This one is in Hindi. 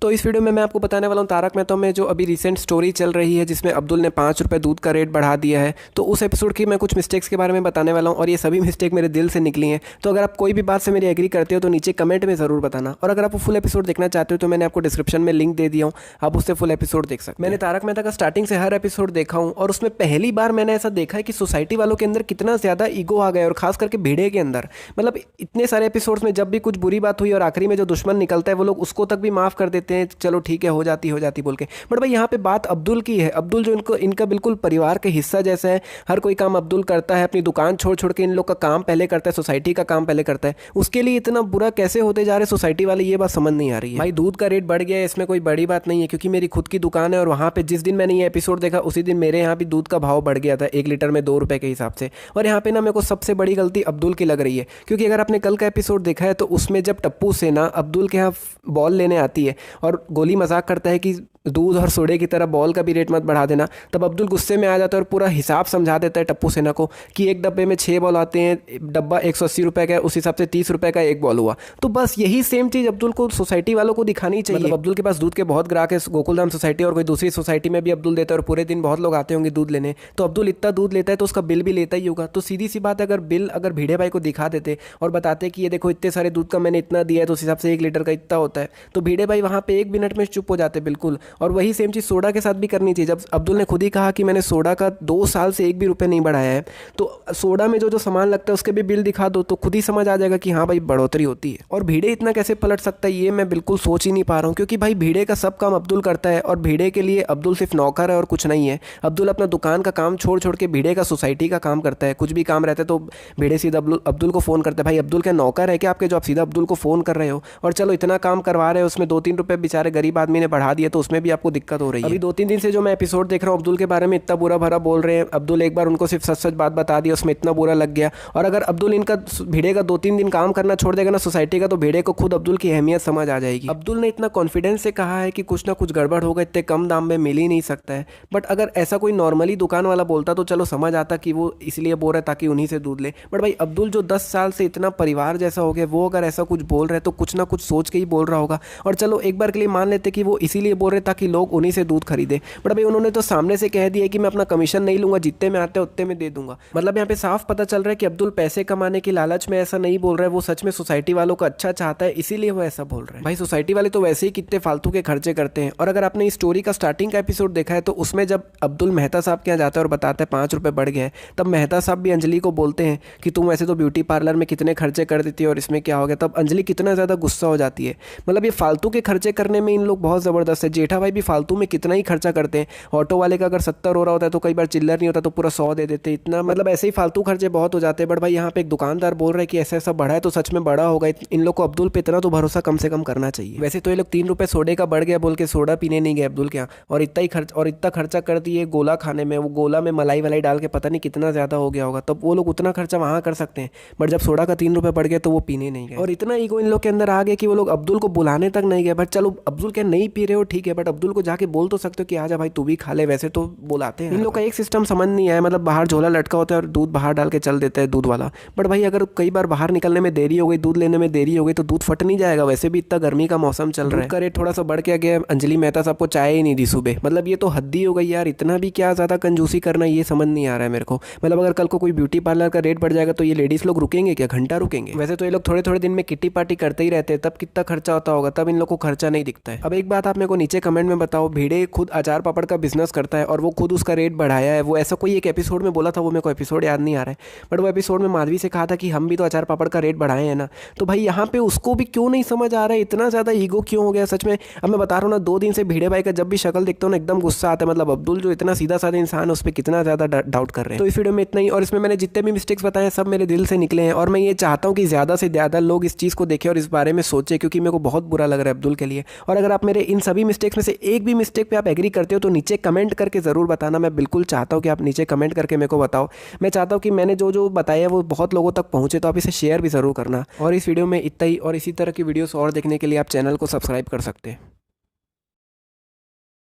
तो इस वीडियो में मैं आपको बताने वाला हूँ तारक मेहता में जो अभी रिसेंट स्टोरी चल रही है जिसमें अब्दुल ने 5 रुपये दूध का रेट बढ़ा दिया है। तो उस एपिसोड की मैं कुछ मिस्टेक्स के बारे में बताने वाला हूँ और ये सभी मिस्टेक मेरे दिल से निकली हैं। तो अगर आप कोई भी बात से मेरी एग्री करते हो तो नीचे कमेंट में ज़रूर बताना। और अगर आप वो फुल एपिसोड देखना चाहते हो तो मैंने आपको डिस्क्रिप्शन में लिंक दे दिया हूँ, आप उससे फुल एपिसोड देख सकते हैं। मैंने तारक मेहता का स्टार्टिंग से हर एपिसोड देखा हूँ और उसमें पहली बार मैंने ऐसा देखा है कि सोसाइटी वालों के अंदर कितना ज़्यादा ईगो आ गया और खास करके भिड़े के अंदर। मतलब इतने सारे एपिसोड्स में जब भी कुछ बुरी बात हुई और आखिरी में जो दुश्मन निकलता है वो लोग उसको तक भी माफ़ कर देते हैं, चलो ठीक है हो जाती बोल के। बट भाई यहाँ पे बात अब्दुल की है। अब्दुल जो इनका बिल्कुल परिवार का हिस्सा जैसा है, हर कोई काम अब्दुल करता है, अपनी दुकान छोड़ छोड़ के इन लोग का काम पहले करता है, सोसाइटी का काम पहले करता है। उसके लिए इतना बुरा कैसे होते जा रहे सोसाइटी वाले, ये बात समझ नहीं आ रही है। भाई दूध का रेट बढ़ गया है, इसमें कोई बड़ी बात नहीं है क्योंकि मेरी खुद की दुकान है और वहाँ पे जिस दिन मैंने ये एपिसोड देखा उसी दिन मेरे यहाँ भी दूध का भाव बढ़ गया था 1 लीटर में 2 रुपये के हिसाब से। और यहाँ पे ना मेरे को सबसे बड़ी गलती अब्दुल की लग रही है क्योंकि अगर आपने कल का एपिसोड देखा है तो उसमें जब टप्पू सेना अब्दुल के यहाँ बॉल लेने आती है और गोली मजाक करता है कि दूध और सोडे की तरह बॉल का भी रेट मत बढ़ा देना, तब अब्दुल गुस्से में आ जाता है और पूरा हिसाब समझा देता है टप्पू सेना को कि एक डब्बे में 6 बॉल आते हैं, डब्बा 180 रुपये का है, उस हिसाब से 30 रुपये का एक बॉल हुआ। तो बस यही सेम चीज़ अब्दुल को सोसाइटी वालों को दिखानी चाहिए। मतलब अब्दुल के पास दूध के बहुत ग्राहक है, गोकुलधाम सोसाइटी और कोई दूसरी सोसाइटी में भी अब्दुल देता है और पूरे दिन बहुत लोग आते होंगे दूध लेने। तो अब्दुल इतना दूध लेता है तो उसका बिल भी लेता ही होगा। तो सीधी सी बात है, अगर बिल अगर भिड़े भाई को दिखा देते और बताते कि ये देखो इतने सारे दूध का मैंने इतना दिया है तो उस हिसाब से 1 लीटर का इतना होता है, तो भिड़े भाई वहाँ पे 1 मिनट में चुप हो जाते बिल्कुल। और वही सेम चीज़ सोडा के साथ भी करनी चाहिए। जब अब्दुल ने खुद ही कहा कि मैंने सोडा का 2 साल से 1 भी रुपये नहीं बढ़ाया है, तो सोडा में जो जो सामान लगता है उसके भी बिल दिखा दो तो खुद ही समझ आ जाएगा कि हाँ भाई बढ़ोतरी होती है। और भिड़े इतना कैसे पलट सकता है ये मैं बिल्कुल सोच ही नहीं पा रहा हूँ क्योंकि भाई भिड़े का सब काम अब्दुल करता है और भिड़े के लिए अब्दुल सिर्फ नौकर है और कुछ नहीं है। अब्दुल अपना दुकान का काम छोड़ छोड़ के भिड़े का सोसाइटी का काम करता है। कुछ भी काम रहता है तो भिड़े सीधा अब्दुल को फ़ोन करता है, भाई अब्दुल क्या नौकर है क्या आपके जो आप सीधा अब्दुल को फ़ोन कर रहे हो? और चलो इतना काम करवा रहे हो उसमें 2-3 रुपये बेचारे गरीब आदमी ने बढ़ा दिया तो उसमें भी आपको दिक्कत हो रही है। अभी 2-3 दिन से जो मैं एपिसोड देख रहा हूँ अब्दुल के बारे में इतना बुरा भरा बोल रहे हैं। अब्दुल एक बार उनको सिर्फ सच सच बात बता दी, उसमें इतना बुरा लग गया। और अगर अब्दुल इनका भिड़े का 2-3 दिन काम करना छोड़ देगा ना सोसाइटी का, तो भिड़े को खुद अब्दुल की अहमियत समझ आ जाएगी। अब्दुल ने इतना कॉन्फिडेंस से कहा है कि कुछ ना कुछ गड़बड़ होगा, इतने कम दाम में मिल ही नहीं सकता है। बट अगर ऐसा कोई नॉर्मली दुकान वाला बोलता तो चलो समझ आता कि वो इसलिए बोल रहा है ताकि उन्हीं से दूध ले। बट भाई अब्दुल जो 10 साल से इतना परिवार जैसा हो गया, वो अगर ऐसा कुछ बोल रहे तो कुछ ना कुछ सोच के ही बोल रहा होगा। और चलो एक बार के लिए मान लेते कि वो इसीलिए बोल रहे ताकि लोग उन्हीं से दूध खरीदे। बट भाई उन्होंने तो सामने से कह दिया कि मैं अपना कमीशन नहीं लूंगा, जितने में आते हैं उतने में दे दूंगा। मतलब यहाँ पे साफ पता चल रहा है कि अब्दुल पैसे कमाने की लालच में ऐसा नहीं बोल रहा है, वो सच में सोसाइटी वालों का अच्छा चाहता है इसीलिए वो ऐसा बोल रहा है। भाई सोसाइटी वाले तो वैसे ही कितने फालतू के खर्चे करते हैं। और अगर आपने इस स्टोरी का स्टार्टिंग का एपिसोड देखा है तो उसमें जब अब्दुल मेहता साहब के यहाँ जाता है और बताता है 5 रुपये बढ़ गए हैं, तब मेहता साहब भी अंजलि को बोलते हैं कि तुम वैसे तो ब्यूटी पार्लर में कितने खर्चे कर देती है और इसमें क्या हो गया। तब अंजलि कितना ज़्यादा गुस्सा हो जाती है। मतलब ये फालतू के खर्चे करने में इन लोग बहुत ज़बरदस्त है। जेठा भाई भी फालतू में कितना ही खर्चा करते हैं। ऑटो वाले का अगर 70 हो रहा होता है तो कई बार चिल्लर नहीं होता तो पूरा 100 दे देते। इतना मतलब ऐसे ही फालतू खर्चे बहुत हो जाते हैं। बट भाई यहाँ पे एक दुकानदार बोल रहा है कि ऐसा ऐसा बढ़ा है तो सच में बड़ा होगा। इन लोग को अब्दुल पे इतना तो भरोसा कम से कम करना चाहिए। वैसे तो ये लोग 3 रुपये सोडे का बढ़ गया बोल के सोडा पीने नहीं गए अब्दुल के यहाँ और इतना खर्चा कर दिए गोला खाने में। वो गोला में मलाई वलाई डाल के पता नहीं कितना ज़्यादा हो गया होगा, तब वो लोग उतना खर्चा वहाँ कर सकते हैं। बट जब सोडा का 3 रुपये बढ़ गया तो वो पीने नहीं गए। और इतना ईगो इन लोग के अंदर आ गया कि वो लोग अब्दुल को बुलाने तक नहीं गए। बट चलो अब्दुल क्या नहीं पी रहे हो ठीक है, बट अब्दुल को जाके बोल तो सकते हो कि आजा भाई तू भी खा ले। वैसे तो बुलाते हैं। इन लोग का एक सिस्टम समझ नहीं आया, मतलब बाहर झोला लटका होता है और दूध बाहर डाल के चल देता है दूध वाला। बट भाई अगर कई बार बाहर निकलने में देरी हो गई, दूध लेने में देरी हो गई तो दूध फट नहीं जाएगा? वैसे भी इतना गर्मी का मौसम चल रहा है। का रेट थोड़ा सा बढ़ के गया, अंजलि मेहता साहब को चाय ही नहीं दी सुबह। मतलब ये तो हद्दी हो गई यार, इतना भी क्या ज़्यादा कंजूसी करना ये समझ नहीं आ रहा है मेरे को। मतलब अगर कल को कोई ब्यूटी पार्लर का रेट बढ़ जाएगा तो ये लेडीज़ लोग रुकेंगे क्या? घंटा रुकेंगे? वैसे तो ये लोग थोड़े थोड़े दिन में किट्टी पार्टी करते ही रहते हैं, तब कितना खर्चा होता होगा, तब इन लोग को खर्चा नहीं दिखता है। अब एक बात आप मेरे को नीचे कमेंट में बताओ, भिड़े खुद अचार पापड़ का बिजनेस करता है और वो खुद उसका रेट बढ़ाया है। वो ऐसा कोई एक एपिसोड में बोला था, वो मेरे को एपिसोड याद नहीं आ रहा है, बट वो एपिसोड में माधवी से कहा था कि हम भी तो अचार पापड़ का रेट बढ़ाए हैं ना। तो भाई यहाँ पे उसको भी क्यों नहीं समझ आ रहा है, इतना ज़्यादा ईगो क्यों हो गया सच में। अब मैं बता रहा हूँ ना, 2 दिन से भिड़े भाई का जब भी शक्ल देखता हूँ ना एकदम गुस्सा आता है। मतलब अब्दुल जो इतना सीधा साधा इंसान है उस पर कितना ज़्यादा डाउट कर रहे हैं। तो इस वीडियो में इतना ही, और इसमें मैंने जितने भी मिस्टेक्स बताए हैं सब मेरे दिल से निकले हैं और मैं ये चाहता हूँ कि ज़्यादा से ज़्यादा लोग इस चीज़ को देखें और इस बारे में सोचें, क्योंकि मेरे को बहुत बुरा लग रहा है अब्दुल के लिए। और अगर आप मेरे इन सभी मिस्टेक्स में से एक भी मिस्टेक पे आप एग्री करते हो तो नीचे कमेंट करके ज़रूर बताना। मैं बिल्कुल चाहता हूँ कि आप नीचे कमेंट करके मेरे को बताओ। मैं चाहता हूँ कि मैंने जो जो बताया वो बहुत लोगों तक पहुँचे, तो आप इसे शेयर भी ज़रूर करना। और इस वीडियो में इतना ही, और इसी तरह की वीडियोस और देखने के लिए आप चैनल को सब्सक्राइब कर सकते हैं।